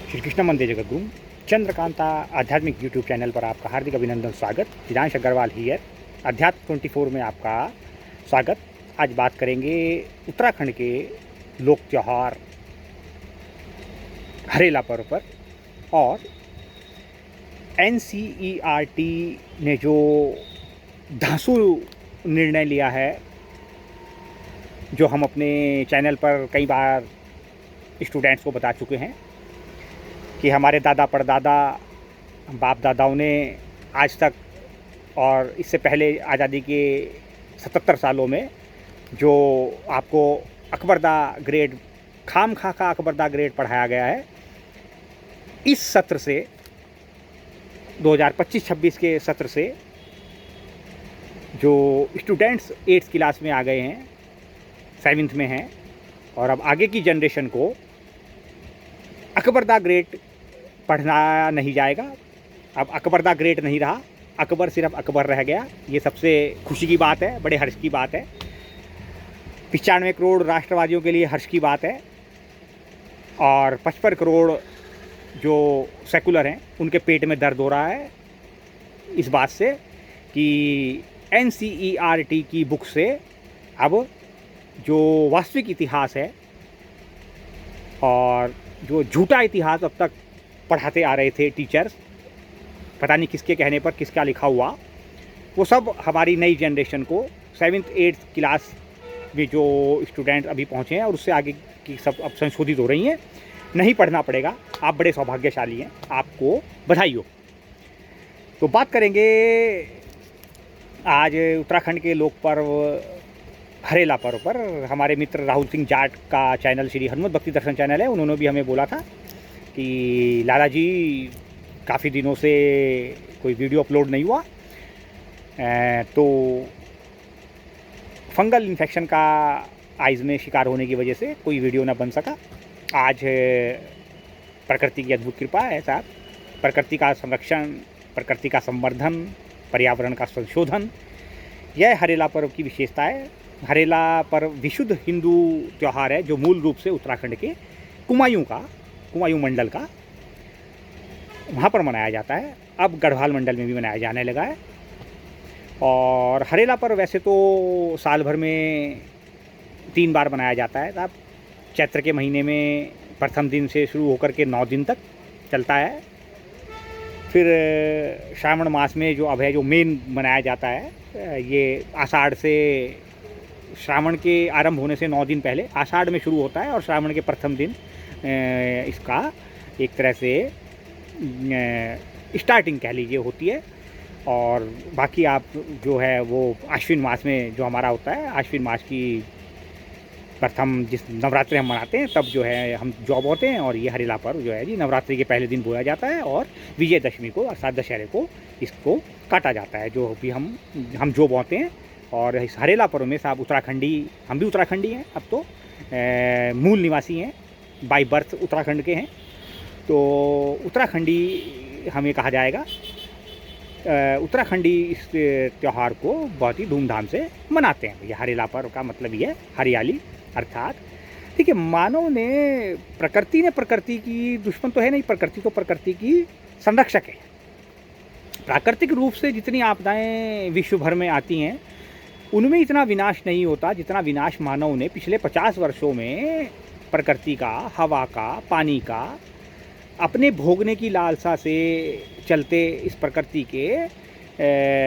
श्री कृष्ण मंदिर जगद्गुरु चंद्रकांता आध्यात्मिक YouTube channel पर आपका हार्दिक अभिनंदन स्वागत। दिनांश अग्रवाल हियर, अध्यात्म 24 में आपका स्वागत। आज बात करेंगे उत्तराखंड के लोक त्यौहार हरेला पर्व पर और NCERT ने जो धांसू निर्णय लिया है, जो हम अपने चैनल पर कई बार स्टूडेंट्स को बता चुके हैं कि हमारे दादा परदादा बाप दादाओं ने आज तक और इससे पहले आज़ादी के 77 सालों में जो आपको अकबरदा ग्रेड खाम खा का अकबरदा ग्रेड पढ़ाया गया है, इस सत्र से 2025-26 के सत्र से जो स्टूडेंट्स 8th क्लास में आ गए हैं, 7th में हैं, और अब आगे की जनरेशन को अकबरदा ग्रेड पढ़ना नहीं जाएगा। अब अकबरदा ग्रेड नहीं रहा, अकबर सिर्फ अकबर रह गया। ये सबसे खुशी की बात है, बड़े हर्ष की बात है। 95 करोड़ राष्ट्रवादियों के लिए हर्ष की बात है और 55 करोड़ जो सेकुलर हैं उनके पेट में दर्द हो रहा है इस बात से कि NCERT की बुक से अब जो वास्तविक इतिहास है और जो झूठा इतिहास अब तक पढ़ाते आ रहे थे टीचर्स, पता नहीं किसके कहने पर किसका लिखा हुआ, वो सब हमारी नई जनरेशन को 7th 8th क्लास में जो स्टूडेंट अभी पहुँचे हैं और उससे आगे की सब अब संशोधित हो रही हैं, नहीं पढ़ना पड़ेगा। आप बड़े सौभाग्यशाली हैं, आपको बधाई हो। तो बात करेंगे आज उत्तराखंड के लोक पर्व हरेला पर्व पर। हमारे मित्र राहुल सिंह जाट का चैनल श्री हनुमत भक्ति दर्शन चैनल है, उन्होंने भी हमें बोला था कि लाला जी काफ़ी दिनों से कोई वीडियो अपलोड नहीं हुआ, तो फंगल इन्फेक्शन का आइज़ में शिकार होने की वजह से कोई वीडियो ना बन सका। आज प्रकृति की अद्भुत कृपा है साहब, प्रकृति का संरक्षण, प्रकृति का संवर्धन, पर्यावरण का संशोधन, यह हरेला पर्व की विशेषता है। हरेला पर्व विशुद्ध हिंदू त्यौहार है जो मूल रूप से उत्तराखंड के कुमायूं मंडल का वहाँ पर मनाया जाता है। अब गढ़वाल मंडल में भी मनाया जाने लगा है। और हरेला पर्व वैसे तो साल भर में 3 बार मनाया जाता है। अब चैत्र के महीने में प्रथम दिन से शुरू होकर के 9 दिन तक चलता है। फिर श्रावण मास में जो अब है, जो मेन मनाया जाता है, ये आषाढ़ से, श्रावण के आरंभ होने से 9 दिन पहले आषाढ़ में शुरू होता है और श्रावण के प्रथम दिन इसका एक तरह से स्टार्टिंग कह लीजिए होती है। और बाकी आप जो है वो आश्विन मास में जो हमारा होता है, आश्विन मास की प्रथम जिस नवरात्रि हम मनाते हैं तब जो है हम जॉब होते हैं, और ये हरेला पर्व जो है जी नवरात्रि के पहले दिन बोया जाता है और विजयदशमी को अर्थात दशहरे को इसको काटा जाता है, जो भी हम जो बोते हैं। और इस हरेला पर्व में साहब उत्तराखंडी, हम भी उत्तराखंडी हैं, अब तो मूल निवासी हैं, बाय बर्थ उत्तराखंड के हैं, तो उत्तराखंडी हमें कहा जाएगा। उत्तराखंडी इस त्यौहार को बहुत ही धूमधाम से मनाते हैं। ये हरेला पर्व का मतलब ये हरियाली, अर्थात देखिए मानव ने, प्रकृति की दुश्मन तो है नहीं, प्रकृति तो प्रकृति की संरक्षक है। प्राकृतिक रूप से जितनी आपदाएं विश्व भर में आती हैं उनमें इतना विनाश नहीं होता जितना विनाश मानव ने पिछले 50 वर्षों में प्रकृति का, हवा का, पानी का अपने भोगने की लालसा से चलते इस प्रकृति के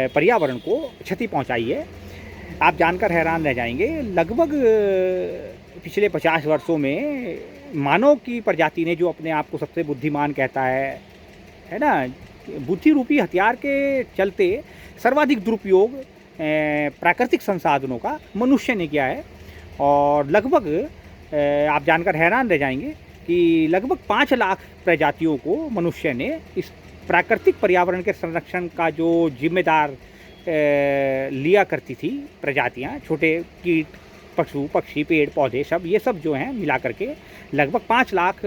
पर्यावरण को क्षति पहुंचाई है। आप जानकर हैरान रह जाएंगे, लगभग पिछले 50 वर्षों में मानव की प्रजाति ने, जो अपने आप को सबसे बुद्धिमान कहता है ना, बुद्धि रूपी हथियार के चलते सर्वाधिक दुरुपयोग प्राकृतिक संसाधनों का मनुष्य ने किया है। और लगभग आप जानकर हैरान रह जाएंगे कि लगभग 5 लाख प्रजातियों को मनुष्य ने इस प्राकृतिक पर्यावरण के संरक्षण का जो जिम्मेदार लिया करती थी प्रजातियां, छोटे कीट, पशु पक्षी, पेड़ पौधे, सब ये सब जो हैं मिला करके लगभग 5 लाख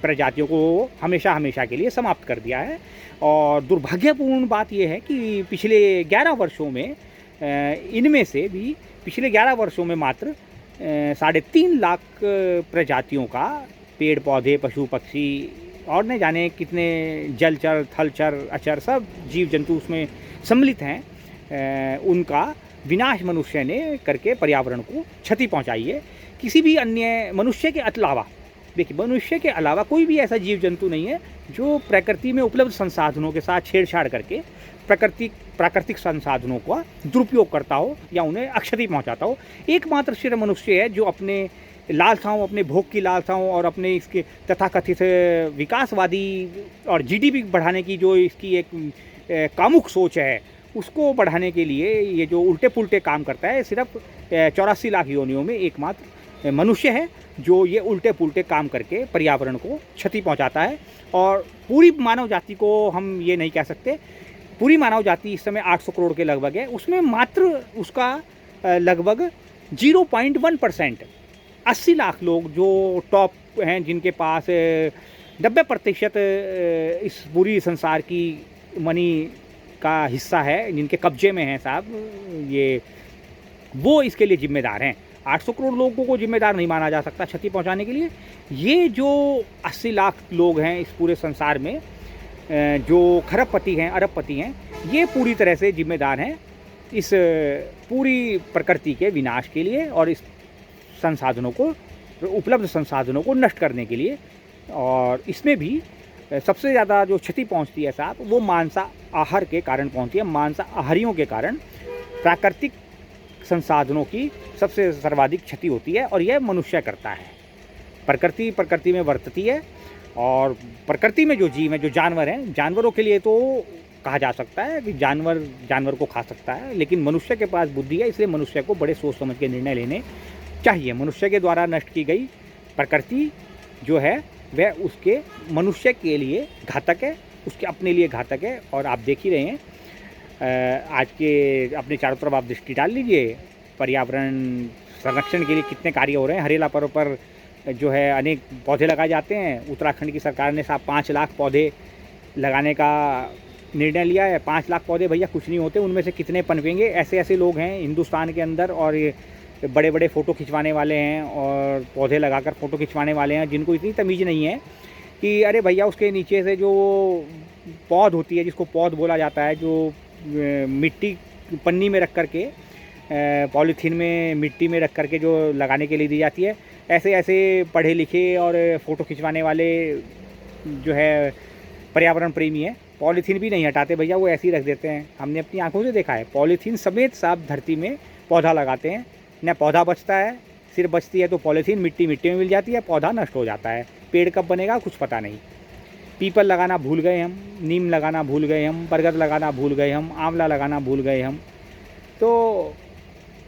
प्रजातियों को हमेशा के लिए समाप्त कर दिया है। और दुर्भाग्यपूर्ण बात यह है कि पिछले 11 वर्षों में इनमें से भी पिछले 11 वर्षों में मात्र 3.5 लाख प्रजातियों का, पेड़ पौधे, पशु पक्षी, और न जाने कितने जलचर, थलचर, अचर सब जीव जंतु उसमें सम्मिलित हैं, उनका विनाश मनुष्य ने करके पर्यावरण को क्षति पहुंचाई है। किसी भी अन्य मनुष्य के अलावा, देखिए मनुष्य के अलावा कोई भी ऐसा जीव जंतु नहीं है जो प्रकृति में उपलब्ध संसाधनों के साथ छेड़छाड़ करके प्राकृतिक संसाधनों का दुरुपयोग करता हो या उन्हें अक्षति पहुंचाता हो। एकमात्र सिर्फ मनुष्य है जो अपने लालसाओं, अपने भोग की लालसाओं और अपने इसके तथाकथित विकासवादी और जीडीपी बढ़ाने की जो इसकी एक कामुक सोच है, उसको बढ़ाने के लिए ये जो उल्टे पुल्टे काम करता है। सिर्फ 84 लाख योनियों में एकमात्र मनुष्य है जो ये उल्टे पुल्टे काम करके पर्यावरण को क्षति पहुंचाता है। और पूरी मानव जाति को हम ये नहीं कह सकते, पूरी मानव जाति इस समय 800 करोड़ के लगभग है, उसमें मात्र उसका लगभग 0.1%, 80 लाख लोग जो टॉप हैं, जिनके पास 90% इस पूरी संसार की मनी का हिस्सा है, जिनके कब्जे में है साहब, ये वो इसके लिए जिम्मेदार हैं। 800 करोड़ लोगों को जिम्मेदार नहीं माना जा सकता क्षति पहुंचाने के लिए। ये जो 80 लाख लोग हैं इस पूरे संसार में, जो खरबपति हैं, अरबपति हैं, ये पूरी तरह से जिम्मेदार हैं इस पूरी प्रकृति के विनाश के लिए और इस संसाधनों को, उपलब्ध संसाधनों को नष्ट करने के लिए। और इसमें भी सबसे ज़्यादा जो क्षति पहुंचती है साहब, वो मांसाहार के कारण पहुंचती है। मांसाहारियों के कारण प्राकृतिक संसाधनों की सबसे सर्वाधिक क्षति होती है और यह मनुष्य करता है। प्रकृति में वर्तती है और प्रकृति में जो जीव हैं, जो जानवर हैं, जानवरों के लिए तो कहा जा सकता है कि जानवर को खा सकता है, लेकिन मनुष्य के पास बुद्धि है, इसलिए मनुष्य को बड़े सोच समझ के निर्णय लेने चाहिए। मनुष्य के द्वारा नष्ट की गई प्रकृति जो है वह उसके मनुष्य के लिए घातक है, उसके अपने लिए घातक है। और आप देख ही रहे हैं आज के अपने चारों तरफ आप दृष्टि डाल लीजिए, पर्यावरण संरक्षण के लिए कितने कार्य हो रहे हैं। हरेला पर्व पर जो है अनेक पौधे लगाए जाते हैं। उत्तराखंड की सरकार ने साहब 5 लाख पौधे लगाने का निर्णय लिया है। 5 लाख पौधे भैया कुछ नहीं होते, उनमें से कितने पनपेंगे। ऐसे ऐसे लोग हैं हिंदुस्तान के अंदर और ये बड़े बड़े फ़ोटो खिंचवाने वाले हैं और पौधे लगाकर फ़ोटो खिंचवाने वाले हैं, जिनको इतनी तमीज़ नहीं है कि अरे भैया उसके नीचे से जो पौध होती है, जिसको पौध बोला जाता है, जो मिट्टी पन्नी में रख करके, पॉलीथीन में मिट्टी में रख करके जो लगाने के लिए दी जाती है, ऐसे ऐसे पढ़े लिखे और फ़ोटो खिंचवाने वाले जो है पर्यावरण प्रेमी हैं, पॉलीथीन भी नहीं हटाते भैया, वो ऐसे ही रख देते हैं। हमने अपनी आंखों से देखा है, पॉलीथीन समेत साफ धरती में पौधा लगाते हैं, न पौधा बचता है, सिर्फ बचती है तो पॉलीथीन मिट्टी में मिल जाती है, पौधा नष्ट हो जाता है। पेड़ कब बनेगा कुछ पता नहीं। पीपल लगाना भूल गए हम, नीम लगाना भूल गए हम, बरगद लगाना भूल गए हम, आंवला लगाना भूल गए हम। तो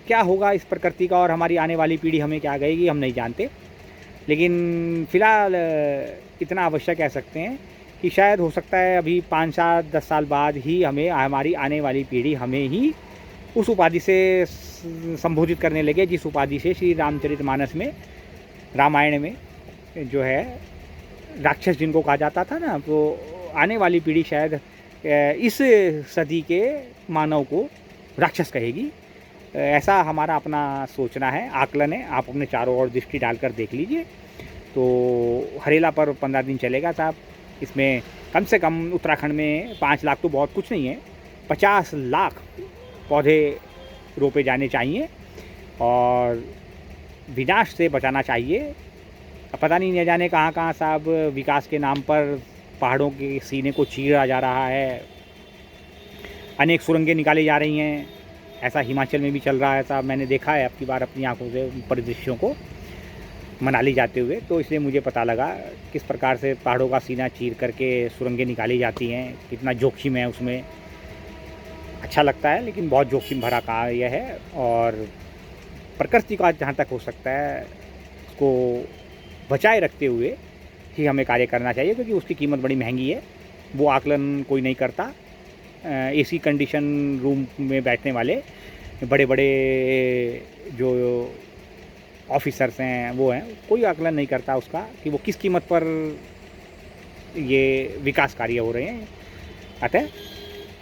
क्या होगा इस प्रकृति का और हमारी आने वाली पीढ़ी हमें क्या कहेगी हम नहीं जानते। लेकिन फ़िलहाल इतना अवश्य कह सकते हैं कि शायद हो सकता है अभी 5-7-10 साल बाद ही हमें, हमारी आने वाली पीढ़ी हमें ही उस उपाधि से संबोधित करने लगे जिस उपाधि से श्री रामचरितमानस में, रामायण में जो है राक्षस जिनको कहा जाता था ना, तो आने वाली पीढ़ी शायद इस सदी के मानव को राक्षस कहेगी। ऐसा हमारा अपना सोचना है, आकलन है। आप अपने चारों ओर दृष्टि डालकर देख लीजिए। तो हरेला पर 15 दिन चलेगा साहब। इसमें कम से कम उत्तराखंड में 5 लाख तो बहुत कुछ नहीं है, 50 लाख पौधे रोपे जाने चाहिए और विनाश से बचाना चाहिए। पता नहीं न जाने कहाँ कहाँ साहब विकास के नाम पर पहाड़ों के सीने को चीरा जा रहा है, अनेक सुरंगें निकाली जा रही हैं। ऐसा हिमाचल में भी चल रहा है साहब, मैंने देखा है अब की बार अपनी आंखों से परिदृश्यों को मनाली जाते हुए। तो इसलिए मुझे पता लगा किस प्रकार से पहाड़ों का सीना चीर करके सुरंगें निकाली जाती हैं, कितना जोखिम है उसमें। अच्छा लगता है लेकिन बहुत जोखिम भरा कार्य है और प्रकृति का जहाँ तक हो सकता है उसको बचाए रखते हुए ही हमें कार्य करना चाहिए, क्योंकि उसकी कीमत बड़ी महंगी है। वो आकलन कोई नहीं करता। एसी कंडीशन रूम में बैठने वाले बड़े बड़े जो ऑफिसर्स हैं वो हैं, कोई आकलन नहीं करता उसका कि वो किस कीमत पर ये विकास कार्य हो रहे हैं। अतः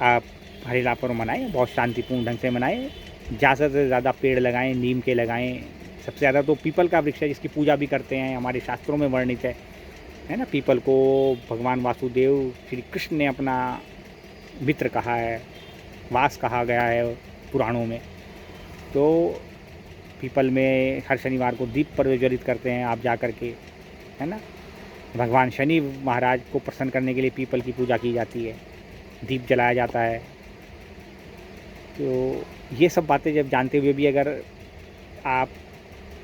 आप हरेला पर्व मनाएं, बहुत शांतिपूर्ण ढंग से मनाएं, ज़्यादा से ज़्यादा पेड़ लगाएं, नीम के लगाएं। सबसे ज़्यादा तो पीपल का वृक्ष है जिसकी पूजा भी करते हैं, हमारे शास्त्रों में वर्णित है। है ना। पीपल को भगवान वासुदेव श्री कृष्ण ने अपना मित्र कहा है, वास कहा गया है पुराणों में। तो पीपल में हर शनिवार को दीप प्रज्वलित करते हैं आप जा कर के, है ना। भगवान शनि महाराज को प्रसन्न करने के लिए पीपल की पूजा की जाती है, दीप जलाया जाता है। तो ये सब बातें जब जानते हुए भी अगर आप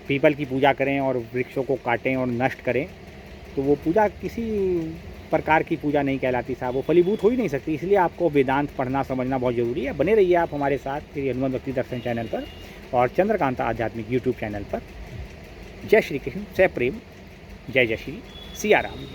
पीपल की पूजा करें और वृक्षों को काटें और नष्ट करें, तो वो पूजा किसी प्रकार की पूजा नहीं कहलाती साहब, वो फलीभूत हो ही नहीं सकती। इसलिए आपको वेदांत पढ़ना समझना बहुत ज़रूरी है। बने रहिए आप हमारे साथ श्री हनुमान भक्ति दर्शन चैनल पर और चंद्रकांता आध्यात्मिक यूट्यूब चैनल पर। जय श्री कृष्ण, जय प्रेम, जय जय श्री सिया राम।